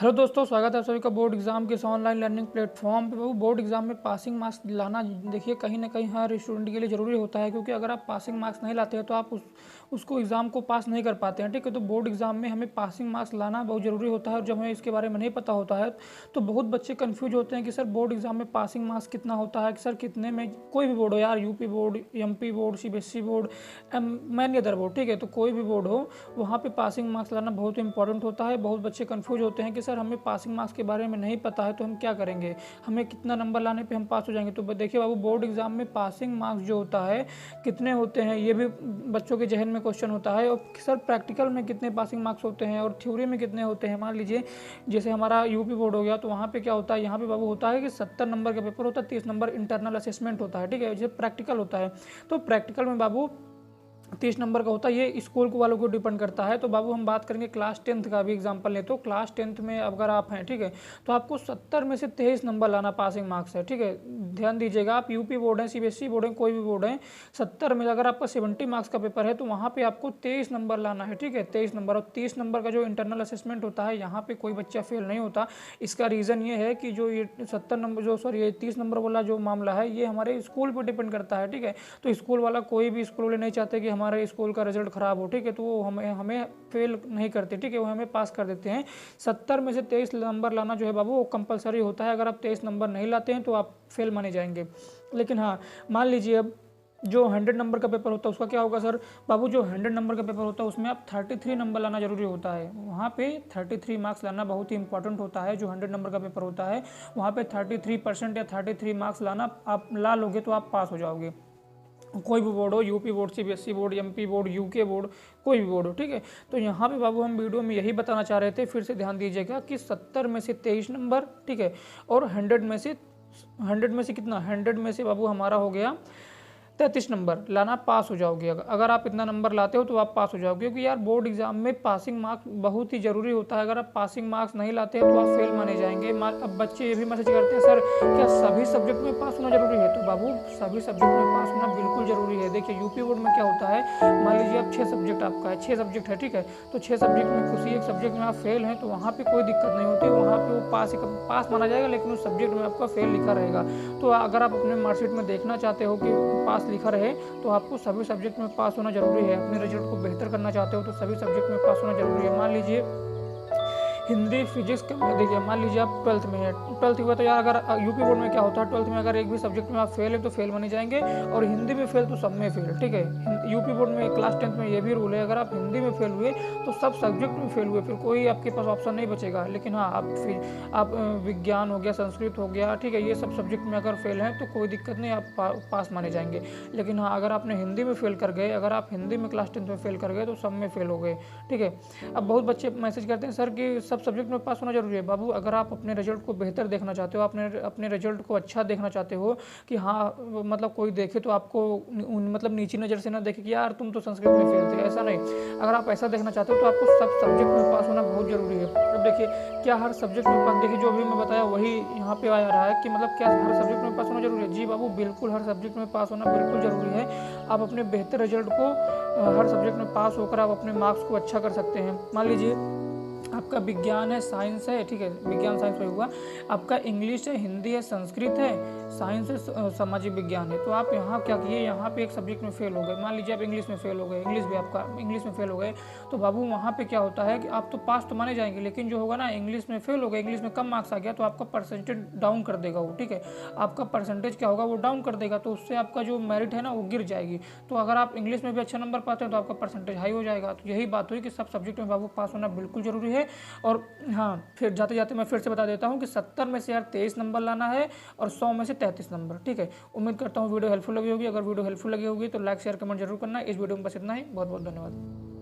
Hello दोस्तों, स्वागत है आप सभी का बोर्ड एग्जाम के इस ऑनलाइन लर्निंग प्लेटफॉर्म पे। वो बोर्ड एग्जाम में पासिंग मार्क्स लाना देखिए कहीं ना कहीं हर स्टूडेंट के लिए ज़रूरी होता है, क्योंकि अगर आप पासिंग मार्क्स नहीं लाते हैं तो आप उसको एग्ज़ाम को पास नहीं कर पाते हैं। ठीक है, तो बोर्ड एग्जाम में हमें पासिंग मार्क्स लाना बहुत ज़रूरी होता है। और जब हमें इसके बारे में नहीं पता होता है तो बहुत बच्चे कन्फ्यूज होते हैं कि सर बोर्ड एग्जाम में पासिंग मार्क्स कितना होता है, कि सर कितने में, कोई भी बोर्ड हो यार, UP board, MP board, CBSE board, many other board, ठीक है, तो कोई भी बोर्ड हो वहाँ पे पासिंग मार्क्स लाना बहुत इंपॉर्टेंट होता है। बहुत बच्चे कंफ्यूज होते हैं कि सर हमें पासिंग मार्क्स के बारे में नहीं पता है तो हम क्या करेंगे, हमें कितना नंबर लाने पे हम पास हो जाएंगे। तो देखिए बाबू, बोर्ड एग्जाम में पासिंग मार्क्स जो होता है कितने होते हैं ये भी बच्चों के जहन में क्वेश्चन होता है। और सर प्रैक्टिकल में कितने पासिंग मार्क्स होते हैं और थ्योरी में कितने होते हैं। मान लीजिए जैसे हमारा यूपी बोर्ड हो गया, तो वहाँ पे क्या होता है, यहाँ पे बाबू होता है कि 70 नंबर का पेपर होता है, 30 नंबर इंटरनल असेसमेंट होता है। ठीक है, जैसे प्रैक्टिकल होता है, तो प्रैक्टिकल में बाबू 30 नंबर का होता है। ये स्कूल को वालों को डिपेंड करता है। तो बाबू हम बात करेंगे क्लास 10th का भी एग्जांपल ले, तो क्लास 10th में अगर आप हैं, ठीक है, तो आपको 70 में से 23 नंबर लाना पासिंग मार्क्स है। ठीक है, ध्यान दीजिएगा, आप यूपी बोर्ड है, सीबीएसई बोर्ड है, कोई भी बोर्ड है, 70 में अगर आपका 70 मार्क्स का पेपर है तो वहाँ पर आपको 23 नंबर लाना है। ठीक है, 23 नंबर। और 30 नंबर का जो इंटरनल असेसमेंट होता है, यहाँ पर कोई बच्चा फेल नहीं होता। इसका रीज़न ये है कि जो ये 70 नंबर जो सॉरी ये 30 नंबर वाला जो मामला है, ये हमारे स्कूल पर डिपेंड करता है। ठीक है, तो स्कूल वाला, कोई भी स्कूल वाले नहीं चाहते कि हमारे स्कूल का रिजल्ट खराब हो। ठीक है, तो वो हमें हमें फेल नहीं करते। ठीक है, वो हमें पास कर देते हैं। 70 में से 23 नंबर लाना जो है बाबू वो कंपलसरी होता है। अगर आप 23 नंबर नहीं लाते हैं तो आप फेल माने जाएंगे। लेकिन हाँ, मान लीजिए अब जो 100 नंबर का पेपर होता है उसका क्या होगा सर बाबू, जो 100 नंबर का पेपर होता है उसमें आप 33 नंबर लाना जरूरी होता है। वहाँ पे 33 मार्क्स लाना बहुत ही इंपॉर्टेंट होता है। जो 100 नंबर का पेपर होता है वहाँ पे 33% या 33 मार्क्स लाना, आप ला लोगे तो आप पास हो जाओगे। कोई भी बोर्ड हो, UP board, CBSE board, MP board, UK board, कोई भी बोर्ड हो। ठीक है, तो यहाँ पे बाबू हम वीडियो में यही बताना चाह रहे थे, फिर से ध्यान दीजिएगा कि 70 में से 23 नंबर, ठीक है, और 100 में से कितना, 100 में से बाबू हमारा हो गया 33 नंबर लाना, पास हो जाओगे। अगर आप इतना नंबर लाते हो तो आप पास हो जाओगे, क्योंकि यार बोर्ड एग्जाम में पासिंग मार्क्स बहुत ही जरूरी होता है। अगर आप पासिंग मार्क्स नहीं लाते हैं तो आप फेल माने जाएंगे। अब बच्चे ये भी मैसेज करते हैं, सर क्या सभी सब्जेक्ट में पास होना जरूरी है? तो बाबू सभी सब्जेक्ट में पास होना बिल्कुल जरूरी है। देखिए यूपी बोर्ड में क्या होता है, मान लीजिए आप 6 सब्जेक्ट आपका है, 6 सब्जेक्ट है, ठीक है, तो 6 सब्जेक्ट में किसी एक सब्जेक्ट में आप फेल हैं तो वहाँ पे कोई दिक्कत नहीं होती, वहाँ पे वो पास माना जाएगा, लेकिन उस सब्जेक्ट में आपका फेल लिखा रहेगा। तो अगर आप अपने मार्कशीट में देखना चाहते हो कि पास लिखा रहे तो आपको सभी सब्जेक्ट में पास होना जरूरी है। अपने रिजल्ट को बेहतर करना चाहते हो तो सभी सब्जेक्ट में पास होना जरूरी है। मान लीजिए हिंदी फिजिक्स देखिए, मान लीजिए आप 12th में है, 12th हुआ तो यार अगर यूपी बोर्ड में क्या होता है, 12th में अगर एक भी सब्जेक्ट में आप फेल है तो फेल माने जाएंगे, और हिंदी में फेल तो सब में फेल। ठीक है, यूपी बोर्ड में क्लास 10th में ये भी रूल है, अगर आप हिंदी में फेल हुए तो सब सब्जेक्ट में फेल हुए, फिर कोई आपके पास ऑप्शन नहीं बचेगा। लेकिन हाँ, आप विज्ञान हो गया, संस्कृत हो गया, ठीक है, ये सब सब्जेक्ट में अगर फेल हैं तो कोई दिक्कत नहीं, आप पास माने जाएंगे। लेकिन हाँ, अगर आपने हिंदी में फेल कर गए, अगर आप हिंदी में क्लास 10th में फेल कर गए तो सब में फेल हो गए। ठीक है, अब बहुत बच्चे मैसेज करते हैं, सर कि सब सब्जेक्ट में पास होना जरूरी है। बाबू अगर आप अपने रिजल्ट को बेहतर देखना चाहते हो, अपने रिजल्ट को अच्छा देखना चाहते हो, कि हाँ मतलब कोई देखे तो आपको मतलब नीची नज़र से ना देखे कि यार तुम तो संस्कृत में फेल थे, ऐसा नहीं। अगर आप ऐसा देखना चाहते हो तो आपको सब सब्जेक्ट में पास होना बहुत जरूरी है। अब देखिए, क्या हर सब्जेक्ट में पास, देखिए जो अभी मैं बताया वही यहाँ पे आ रहा है कि मतलब क्या हर सब्जेक्ट में पास होना जरूरी है? जी बाबू, बिल्कुल हर सब्जेक्ट में पास होना बिल्कुल जरूरी है। आप अपने बेहतर रिजल्ट को हर सब्जेक्ट में पास होकर आप अपने मार्क्स को अच्छा कर सकते हैं। मान लीजिए आपका विज्ञान है, साइंस है, ठीक है, विज्ञान साइंस में हुआ, आपका इंग्लिश है, हिंदी है, संस्कृत है, साइंस है, सामाजिक विज्ञान है, तो आप यहाँ क्या किए, यहाँ पे एक सब्जेक्ट में फेल हो गए। मान लीजिए आप इंग्लिश में फेल हो गए, इंग्लिश में फेल हो गए, तो बाबू वहाँ पे क्या होता है कि आप तो पास तो माने जाएंगे, लेकिन जो होगा ना, इंग्लिश में फेल हो गए, इंग्लिश में कम मार्क्स आ गया तो आपका परसेंटेज डाउन कर देगा वो। ठीक है, आपका परसेंटेज क्या होगा, वो डाउन कर देगा, तो उससे आपका जो मेरिट है ना वो गिर जाएगी। तो अगर आप इंग्लिश में भी अच्छा नंबर पाते हैं तो आपका परसेंटेज हाई हो जाएगा। तो यही बात हुई कि सब सब्जेक्ट में बाबू पास होना बिल्कुल जरूरी है। और हाँ, फिर जाते जाते मैं फिर से बता देता हूँ कि 70 में से यार 23 नंबर लाना है और 100 में से 33 नंबर। ठीक है, उम्मीद करता हूँ वीडियो हेल्पफुल लगी होगी। अगर वीडियो हेल्पफुल लगी होगी तो लाइक शेयर कमेंट जरूर करना। इस वीडियो में बस इतना ही। बहुत बहुत धन्यवाद।